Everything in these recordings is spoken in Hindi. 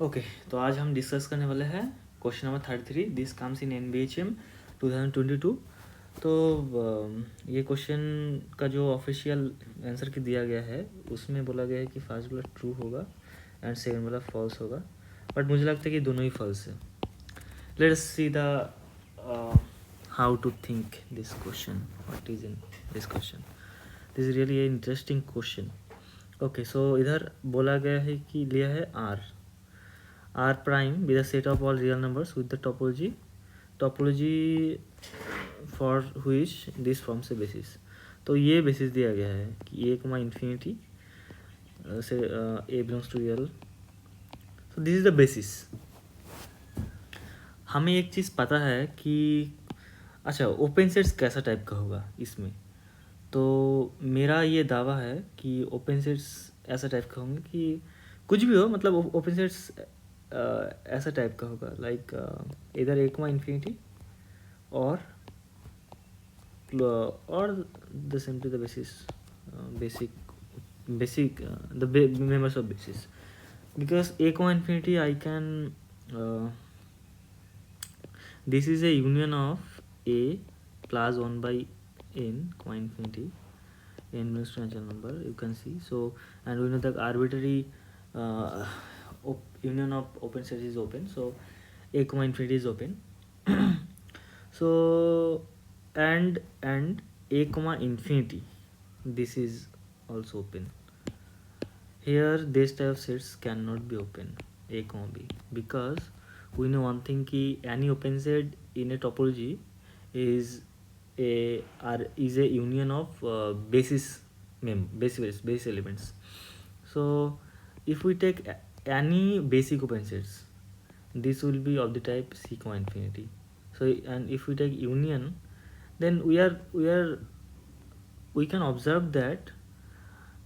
ओके तो आज हम डिस्कस करने वाले हैं question number 33। This comes in NBHM 2022। तो ये क्वेश्चन का जो ऑफिशियल आंसर की दिया गया है उसमें बोला गया है कि फर्स्ट वाला ट्रू होगा एंड सेकंड वाला फॉल्स होगा, बट मुझे लगता है कि दोनों ही फॉल्स है। Let's see the how to think this question, what is in this question. This is really interesting question. Okay so इधर बोला गया है कि लिया है R prime be the set of all real numbers with the topology for which this forms a basis। तो ये बेसिस दिया गया है कि ए कमा इन्फिनिटी से a belongs to real. So this is the basis. हमें एक चीज़ पता है कि अच्छा ओपन सेट्स कैसा टाइप का होगा इसमें। तो मेरा ये दावा है कि ओपन सेट्स ऐसा टाइप का होंगे कि कुछ भी हो, मतलब ओपन सेट्स ऐसा टाइप का होगा लाइक इधर ए कमा इन्फिनिटी और the simply the basis basic the members of basis, because a comma infinity I can this is a union of a plus 1 by n comma infinity n belongs to natural number, you can see. So and we know that arbitrary uh, union of open set is open, so a comma infinity is open. So and a comma infinity, this is also open. Here this type of sets cannot be open a comma b, because we know one thing ki any open set in a topology is a union of base elements. So if we take any basic open sets, this will be of the type c comma infinity. So and if we take union, then we can observe that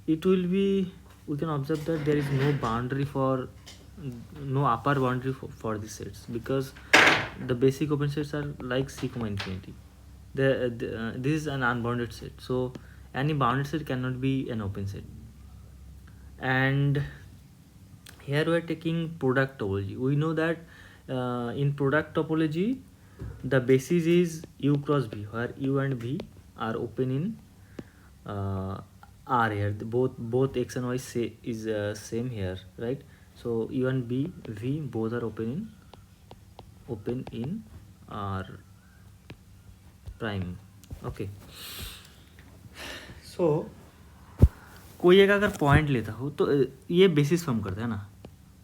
it will be, we can observe that there is no boundary for no upper boundary for these sets, because the basic open sets are like c comma infinity. This is an unbounded set, so any bounded set cannot be an open set. And here we are taking product topology. We know that in product topology the basis is u cross v, where u and v are open in R here. Both x and y is same here, right? So u and v both are open in R prime. Okay, so कोई एक अगर पॉइंट लेता हो तो ये बेसिस फॉर्म करता है ना,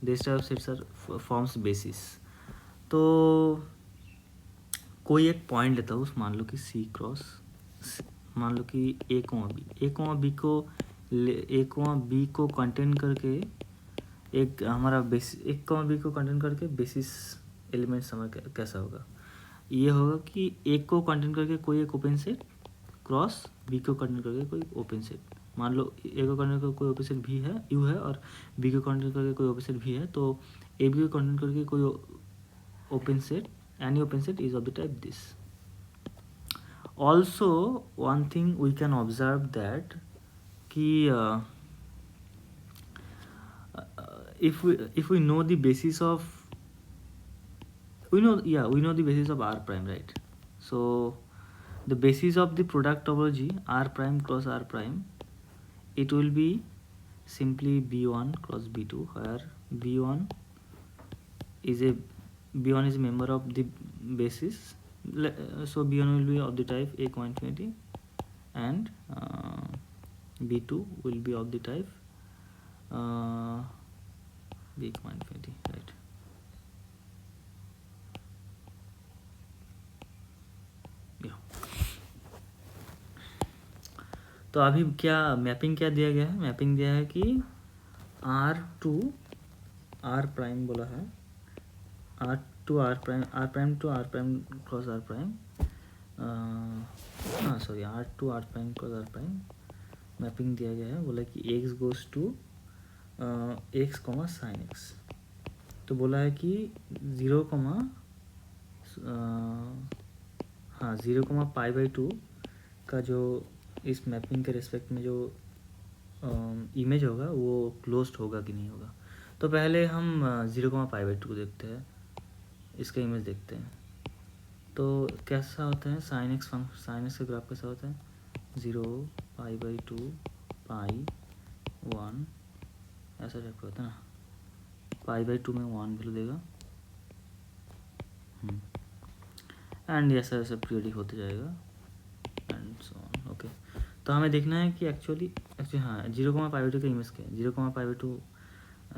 this type of sets are forms basis. तो कोई एक पॉइंट लेता हो, मान लो कि सी क्रॉस, मान लो कि ए कोमा बी को कंटेन करके एक हमारा बेसिस, एक कोमा बी को कंटेन करके बेसिस एलिमेंट्स हमारा कैसा होगा। ये होगा कि एक को कंटेन करके कोई एक ओपन सेट क्रॉस बी को कंटेन करके कोई ओपन सेट। मान लो ए को कंटेन करके कोई ओपन सेट भी है यू है, और बी को कंटेन करके कोई ओपन सेट भी है, तो ए बी को कंटेन करके कोई open set, any open set is of the type this. Also one thing we can observe that ki if we know the basis of, we know the basis of R prime, right? So the basis of the product topology R prime cross R prime, it will be simply B1 cross B2, where B1 is a member of the basis. So B1 will be of the type a comma infinity, and B2 will be of the type b comma infinity, right? Yeah. तो अभी क्या मैपिंग क्या दिया गया है? मैपिंग दिया है कि R R प्राइम बोला है, R to R prime to R prime cross R prime, sorry R to R prime cross R prime mapping दिया गया है। बोला कि x goes to x comma sign x। तो बोला है कि 0 कॉमा पाई बाई 2 का जो इस मैपिंग के रिस्पेक्ट में जो इमेज होगा वो क्लोज्ड होगा कि नहीं होगा। तो पहले हम 0,π/2 को देखते हैं, इसका इमेज देखते हैं। तो कैसा होता है साइन एक्स का ग्राफ कैसा होता है, 0π/2 पाई 1 ऐसा टाइप का होता है ना, π/2 में 1 वैल्यू देगा एंड ऐसा ऐसा पीरियडिक होते जाएगा एंड सो ऑन। ओके, तो हमें देखना है कि एक्चुअली हाँ 0,π/2 का इमेज क्या है। 0,π/2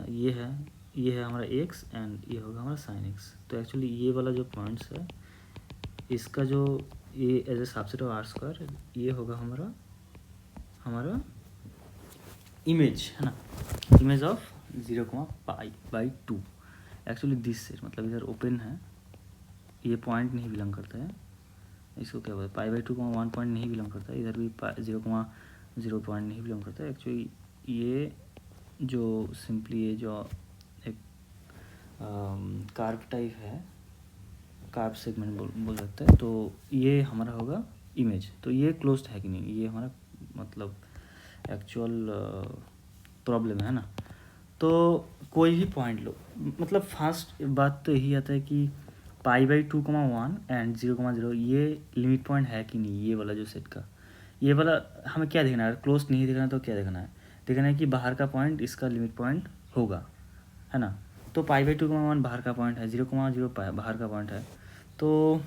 ये है हमारा x एंड ये होगा हमारा साइन x। तो एक्चुअली ये वाला जो पॉइंट्स है इसका जो ये as a subset of r², ये होगा हमारा इमेज है ना, image of 0,π/2। Actually this set मतलब इधर ओपन है, ये पॉइंट नहीं बिलोंग करता है, इसको क्या बोलते हैं π/2 1 पॉइंट नहीं बिलोंग करता है, इधर भी 0,0 पॉइंट नहीं बिलोंग करता है। एक्चुअली ये जो सिंपली ये जो एक कार्व टाइप है, कार्व सेगमेंट बोल सकते हैं, तो ये हमारा होगा इमेज। तो ये क्लोज्ड है कि नहीं, ये हमारा मतलब एक्चुअल प्रॉब्लम है ना। तो कोई भी पॉइंट लो, मतलब फर्स्ट बात तो यही आता है कि π/2, 1 एंड 0,0 ये लिमिट पॉइंट है कि नहीं, ये वाला जो सेट का, ये वाला हमें क्या देखना है, क्लोज नहीं देखना है तो क्या देखना है, देखना है कि बाहर का पॉइंट इसका लिमिट पॉइंट होगा, है ना। तो π/2, 1 बाहर का पॉइंट है, 0,0 बाहर का पॉइंट है। तो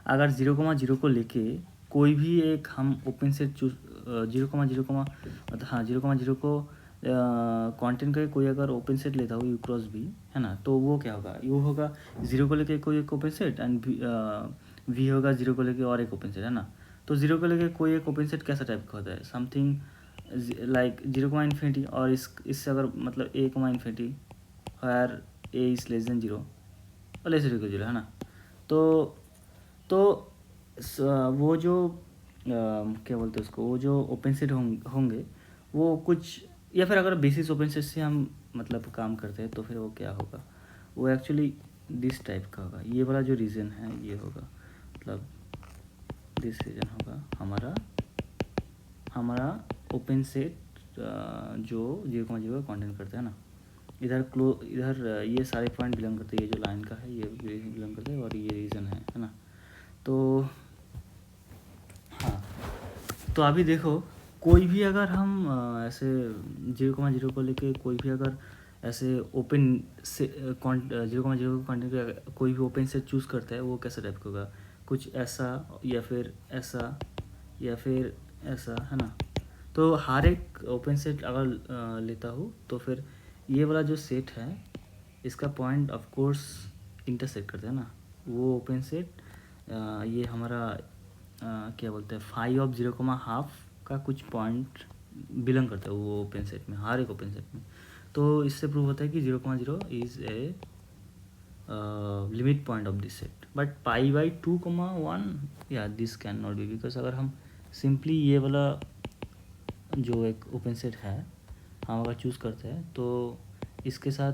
अगर 0,0 को लेके कोई भी एक हम ओपन सेट चूज 0,0 को कंटेंट का कोई अगर ओपन सेट लेता हो यू क्रॉस बी, है ना, तो वो क्या होगा, यू होगा 0 को लेके कोई एक ओपन सेट एंड वी होगा 0 को लेके और एक ओपन सेट, है ना। तो 0 को लेके कोई एक ओपन सेट कैसा टाइप का होता है, समथिंग लाइक 0,∞ और इससे अगर मतलब a,∞ where a is less than 0 और लेस देन 0, है ना। तो वो जो क्या बोलते हैं उसको, वो जो ओपन सेट होंगे वो कुछ, या फिर अगर बेसिस ओपन सेट से हम मतलब काम करते हैं तो फिर वो क्या होगा, वो एक्चुअली दिस टाइप का होगा। ये वाला जो रीजन है ये होगा, मतलब दिस रीजन होगा हमारा ओपन सेट जो 0,0 का कंटेंट करता है ना। इधर ये सारे पॉइंट बिलोंग करते हैं, ये जो लाइन का है ये बिलोंग करता है और ये रीजन है ना। तो हाँ, तो अभी देखो कोई भी अगर हम ऐसे 0,0 को लेके कोई भी अगर ऐसे ओपन से 0,0 कंटेंट का कोई भी ओपन से चूज़ करता है, वो कैसा टाइप का होगा, कुछ ऐसा या फिर ऐसा या फिर ऐसा, है ना। तो हर एक ओपन सेट अगर लेता हूँ तो फिर ये वाला जो सेट है इसका पॉइंट ऑफ कोर्स इंटरसेक्ट करता है ना, वो ओपन सेट ये हमारा क्या बोलते हैं फाई ऑफ 0,5 का कुछ पॉइंट बिलोंग करता है वो ओपन सेट में, हर एक ओपन सेट में। तो इससे प्रूव होता है कि 0,0 is a limit point of this set. But π/2, 1 या this can not be, because अगर हम सिंपली ये वाला जो एक ओपन सेट है हम अगर चूज़ करते हैं तो इसके साथ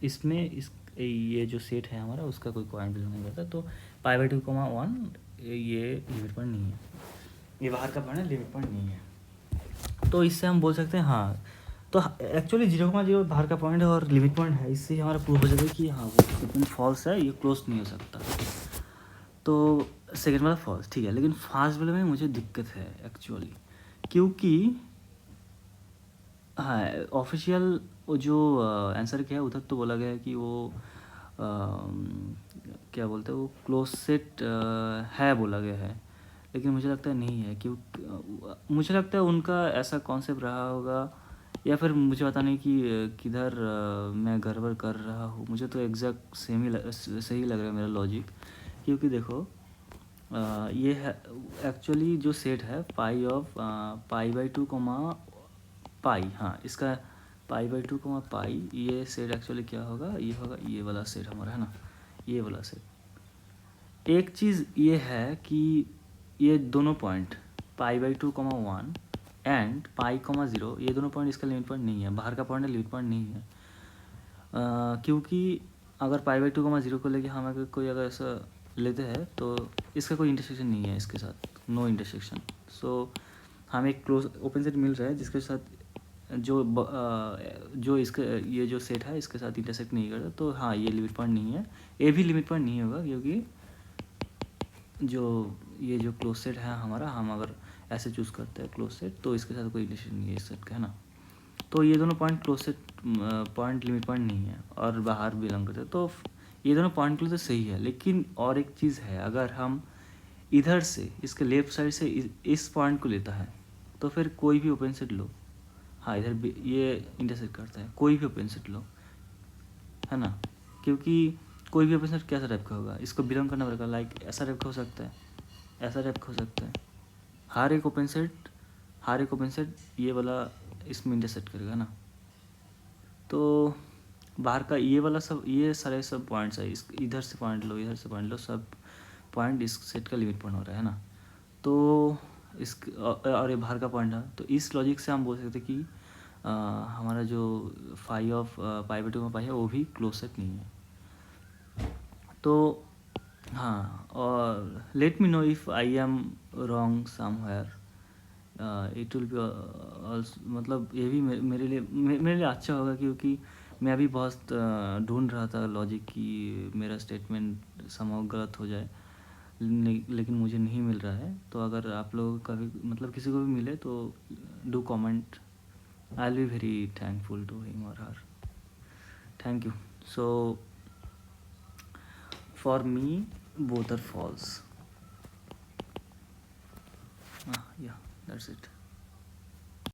इसमें ये जो सेट है हमारा उसका कोई पॉइंट बिलोंग नहीं करता। तो π/2, 1 ये लिमिट पॉइंट नहीं है, ये बाहर का पॉइंट है, लिमिट पॉइंट नहीं है। तो इससे हम बोल सकते हैं हाँ, तो एक्चुअली 0,0 बाहर का पॉइंट है और लिमिट पॉइंट है, इससे हमारा प्रूफ हो जाएगा कि हाँ वो स्टेटमेंट फॉल्स है, ये क्लोज नहीं हो सकता। तो सेकेंड वाला फॉल्स, ठीक है। लेकिन फर्स्ट वाले में मुझे दिक्कत है एक्चुअली, क्योंकि हाँ ऑफिशियल जो आंसर क्या है उधर तो बोला गया है कि वो क्या बोलते हैं वो क्लोज सेट है बोला गया है, लेकिन मुझे लगता है नहीं है, क्योंकि मुझे लगता है उनका ऐसा कॉन्सेप्ट रहा होगा, या फिर मुझे पता नहीं कि किधर मैं गड़बड़ कर रहा हूँ। मुझे तो एग्जैक्ट सही लग रहा है मेरा लॉजिक, क्योंकि देखो ये है एक्चुअली जो सेट है पाई ऑफ π/2, पाई, हाँ इसका π/2, पाई, ये सेट एक्चुअली क्या होगा, ये होगा ये वाला सेट हमारा, है ना, ये वाला सेट। एक चीज़ ये है कि ये दोनों पॉइंट π/2, 1 एंड π, 0 ये दोनों पॉइंट इसका लिमिट पॉइंट नहीं है, बाहर का पॉइंट है, लिमिट पॉइंट नहीं है। क्योंकि अगर π/2, 0 को लेके हम अगर कोई अगर ऐसा लेते हैं तो इसका कोई इंटरसेक्शन नहीं है इसके साथ, नो इंटरसेक्शन। सो हमें एक क्लोज ओपन सेट मिल रहा है जिसके साथ जो इसका ये जो सेट है इसके साथ इंटरसेक्ट नहीं करता, तो हाँ ये लिमिट पॉइंट नहीं है, ए भी लिमिट पॉइंट नहीं होगा, क्योंकि जो ये जो क्लोज सेट है हमारा, हम अगर ऐसे चूज़ करते हैं क्लोज सेट, तो इसके साथ कोई रिलेशन नहीं है इस सेट का, है ना। तो ये दोनों point close set point limit point नहीं है और बाहर बिलोंग करते हैं, तो ये दोनों पॉइंट के लिए तो सही है। लेकिन और एक चीज़ है, अगर हम इधर से इसके लेफ्ट साइड से इस पॉइंट को लेता है, तो फिर कोई भी ओपन सेट लो, हाँ इधर भी ये इंटरसेक्ट करता है, कोई भी ओपन सेट लो, है ना। क्योंकि कोई भी ओपन सेट कैसा टाइप का होगा, इसको बिलोंग करना पड़ेगा, लाइक ऐसा टाइप का हो सकता है, ऐसा टाइप का हो सकता है। हर एक ओपन सेट ये वाला इसमें इंटरसेक्ट करेगा ना। तो बाहर का ये वाला सब, ये सारे सब पॉइंट्स है, इस इधर से पॉइंट लो, इधर से पॉइंट लो, सब पॉइंट इस सेट का लिमिट पॉइंट हो रहा है ना। तो इस और ये बाहर का पॉइंट है, तो इस लॉजिक से हम बोल सकते कि हमारा जो phi of pi by two में पाई है वो भी क्लोज सेट नहीं है। तो हाँ, और let me know if I am wrong somewhere, it will be also, मतलब ये भी मेरे लिए अच्छा होगा, क्योंकि मैं अभी बहुत ढूंढ रहा था लॉजिक कि मेरा स्टेटमेंट समहाउ गलत हो जाए, लेकिन मुझे नहीं मिल रहा है। तो अगर आप लोग कभी मतलब किसी को भी मिले तो do comment, I will be very thankful to him और her. Thank you. So for me both are false. Yeah, that's it.